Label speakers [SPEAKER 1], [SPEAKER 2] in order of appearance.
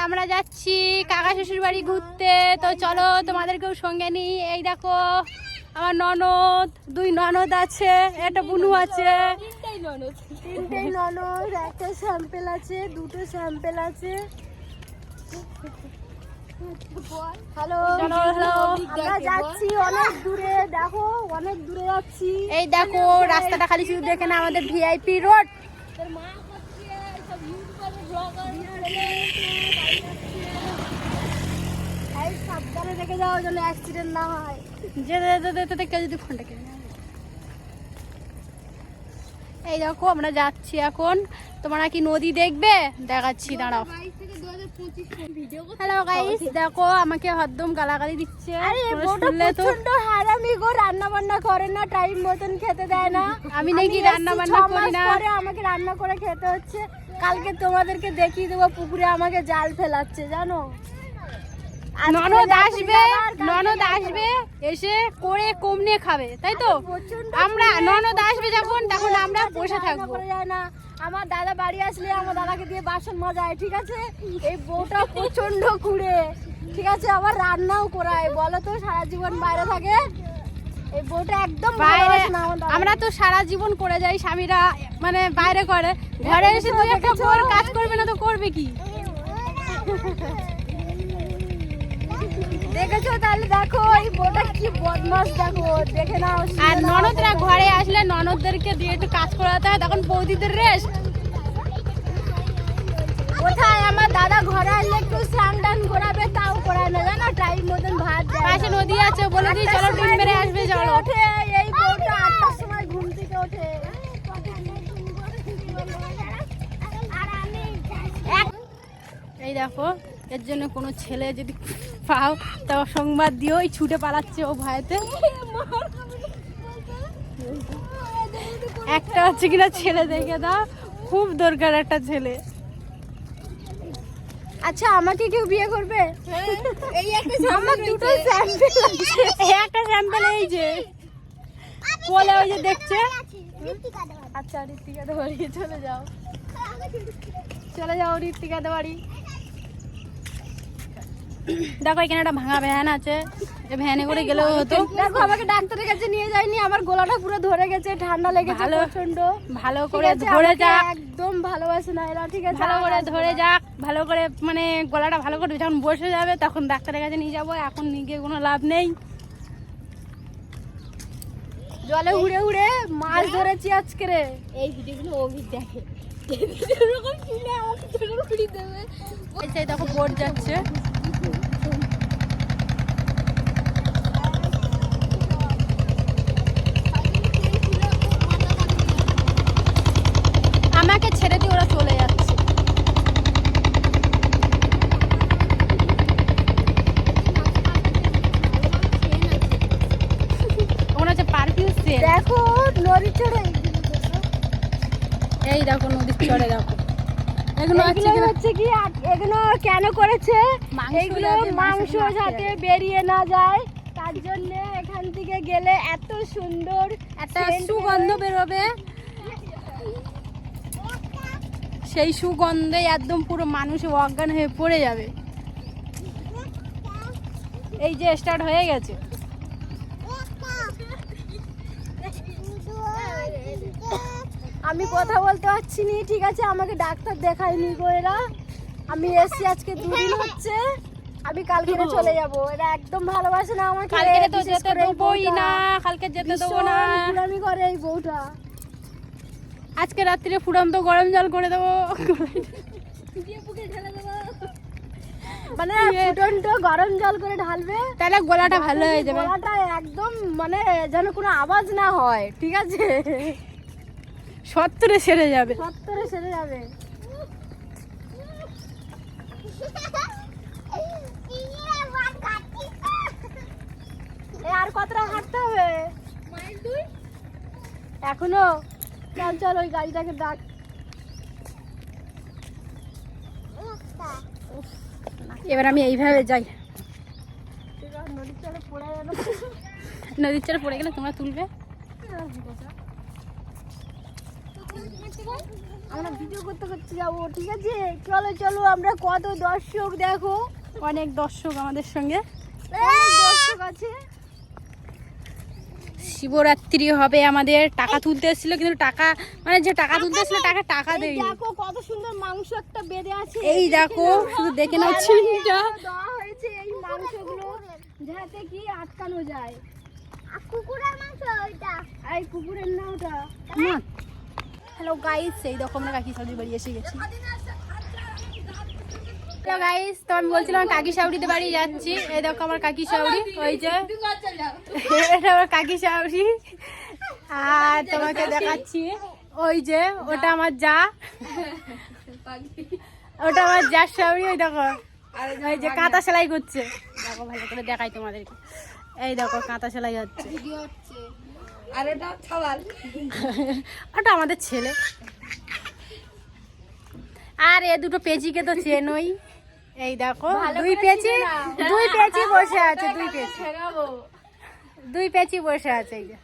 [SPEAKER 1] আমরা যাচ্ছি কাকা শ্বশুর বাড়ি ঘুরতে। তো চলো তোমাদেরকেও সঙ্গে নিই। এই দেখো আমার ননদ, দুই ননদ আছে, একটা বুনু আছে, তিনটেই ননদ, একটা স্যাম্পেল আছে, দুটো স্যাম্পেল আছে। হ্যালো হ্যালো, আমরা যাচ্ছি অনেক দূরে, দেখো অনেক দূরে যাচ্ছি। এই দেখো রাস্তাটা খালি শুধু দেখে না, আমাদের ভিআইপি রোড। সাবধানে রেখে যাও যেন অ্যাক্সিডেন্ট না হয়। যেতে কেউ যদি ফোনটা কিনে নেয়। এই দেখো আমরা যাচ্ছি এখন। তোমরা কি নদী দেখবে? দেখাচ্ছি, দাঁড়াও। হ্যালো গাইস, দেখো আমাকে হরদম গালাগালি দিচ্ছে। আরে বউটা প্রচন্ড হারামি গো, রান্না বান্না করে না, টাইম মতন খেতে দেয় না। আমি নাকি রান্না বান্না করি না, পরে আমাকে রান্না করে খেতে হচ্ছে। কালকে তোমাদেরকে দেখিয়ে দেবো পুকুরে আমাকে জাল ফেলাচ্ছে, জানো। ননদ আসবে এসে করে কম নিয়ে খাবে, তাই তো? আমরা ননদ আসবে যখন, তখন আমরা বসে থাকবো। আমার দাদা বাড়ি আসলে আমার দাদাকে দিয়ে বাসন মাজায়, ঠিক আছে। এই বউটা প্রচন্ড কুড়ে, ঠিক আছে, আবার রান্নাও করায়। বলো তো, সারা জীবন বাইরে থাকে, এই বউটা একদম বাইরে। আমরা তো সারা জীবন করে যাই, স্বামীরা মানে বাইরে করে, ঘরে এসে দুই একটা বউর কাজ করবে না তো করবে কি? দেখেছো? তাহলে দেখো এই বউটা কি বদমাশ, দেখো, দেখে নাও। আর ননদরা ঘরে আসলে ননদদেরকে দিয়ে একটু কাজ করাতে হয়, তখন বৌদিদের রেস্ট কোথায়? আমার দাদা ঘরে আসলে একটু স্নান টান করাবে, তাও করায় না, জানো। টাইম মতন ভাত দেয়। পাশে নদী আছে, বলে দিই চলো ডিম মেরে আসবে। চলো। ওঠে এই বউটা 8টার সময় ঘুম থেকে ওঠে। এই দেখো, এর জন্য কোনো ছেলে যদি পাও তা সংবাদ দিও, এই ছুটে পালাচ্ছে ও ভয়েতে। একটা হচ্ছে কিনা ছেলে দেখে দাও, খুব দরকার একটা ছেলে। আচ্ছা, আমাকে কেউ বিয়ে করবে? এই একটা আমার দুটো স্যাম্পল আছে, একটা স্যাম্পল এই যে বলে, ওই যে দেখছে। আচ্ছা, ঋত্বিকাদের বাড়ি চলে যাও, চলে যাও ঋত্বিকাদের বাড়ি। দেখো এখানে একটা ভাঙা ভ্যান আছে, ভ্যানে করে গেলেও হতো। দেখো আমাকে ডাক্তারের কাছে নিয়ে যায়নি, আমার গলাটা পুরো ধরে গেছে, ঠান্ডা লেগেছে প্রচন্ড। ভালো করে ধরে যাক, একদম ভালোবাসে না এরা, ঠিক আছে। ভালো করে ধরে যাক, ভালো করে মানে গলাটা ভালো করে যখন বসে যাবে তখন ডাক্তারের কাছে নিয়ে যাবো। এখন নিয়ে গিয়ে কোনো লাভ নেই। জলে উড়ে উড়ে মাছ ধরেছি আজকে রে। এই ভিডিওগুলো অভিক দেখে, দেখো বোট যাচ্ছে। আমাকে ছেড়ে দিয়ে ওরা চলে যাচ্ছে। ওখানে হচ্ছে পারফিউম সেল। দেখো নদীর চড়ে, এই দেখো নদীর চড়ে, দেখো এগুলো হচ্ছে কি, এগুলো কেন করেছে? এগুলো মাংস যাতে বেরিয়ে না যায়, তার জন্য এখান থেকে গেলে এত সুন্দর একটা সুগন্ধ বেরোবে। সেই সুগন্ধে একদম পুরো মানুষ অজ্ঞান হয়ে পড়ে যাবে। এই যে স্টার্ট হয়ে গেছে। আমি কথা বলতে পারছি নি, ঠিক আছে, আমাকে ডাক্তার দেখায়নি গো এরা। আমি এসছি আজকে 2 দিন হচ্ছে, আমি কালকে চলে যাব। এরা একদম ভালোবাসে না আমাকে, কালকে তো যেতে দেবই না, কালকে যেতে দেবো না। আমি করে এই বউটা আজকে রাত্রে ফুটন্ত গরম জল করে দেবো, মানে ফুটন্ত গরম জল করে ঢালবে, তাহলে গলাটা ভালো হয়ে যাবে। গলাটা একদম মানে যেন কোনো আওয়াজ না হয়, ঠিক আছে, সত্তরে সেরে যাবে, সত্তরে সেরে যাবে। আর কতটা হাঁটতে হবে? এখনো? চল চল, ওই গাড়িটাকে ডাক। এবার আমি এইভাবে যাই। নদীর চরে পড়ে গেলে তোমরা তুলবে। আমরা ভিডিও করতে করতে যাবো, ঠিক আছে? চলো চলো, আমরা কত দর্শক দেখো, অনেক দর্শক আমাদের সঙ্গে, দর্শক আছে। শিবরাত্রি হবে আমাদের, টাকা তুলতে এসেছিল কিন্তু টাকা মানে যে টাকা তুলতে এসেছিল টাকা দেয়নি। দেখো কত সুন্দর মাংস একটা বেঁধে আছে, এই দেখো শুধু দেখে নাও চিংড়িটা দেওয়া হয়েছে এই মাংসগুলো যাতে কি আটকানো যায়। কুকুরের মাংস ওইটা, এই কুকুরের না ওটা। হ্যালো গাইস, এই দেখো আমরা কাকি শাউরি বাড়ি এসে গেছি। হ্যালো গাইস, তো আমি বলছিলাম কাকি শাউরিতে বাড়ি যাচ্ছি। এই দেখো আমার কাকি শাউরি, ওই যে এটা আমার কাকি শাউরি। আর তোমাকে দেখাচ্ছি ওই যে ওটা আমার যা, ওটা আমার যার শাউরি। ওই দেখো ওই যে কাঁথা সেলাই করছে, দেখো ভালো করে দেখাই তোমাদেরকে। এই দেখো কাঁথা সেলাই হচ্ছে, আর ওটা আমাদের ছেলে। আর এ দুটো পেঁচিকে তো চেনই, এই দেখো দুই পেঁচি বসে আছে, দুই পেঁচি বসে আছে। এই যে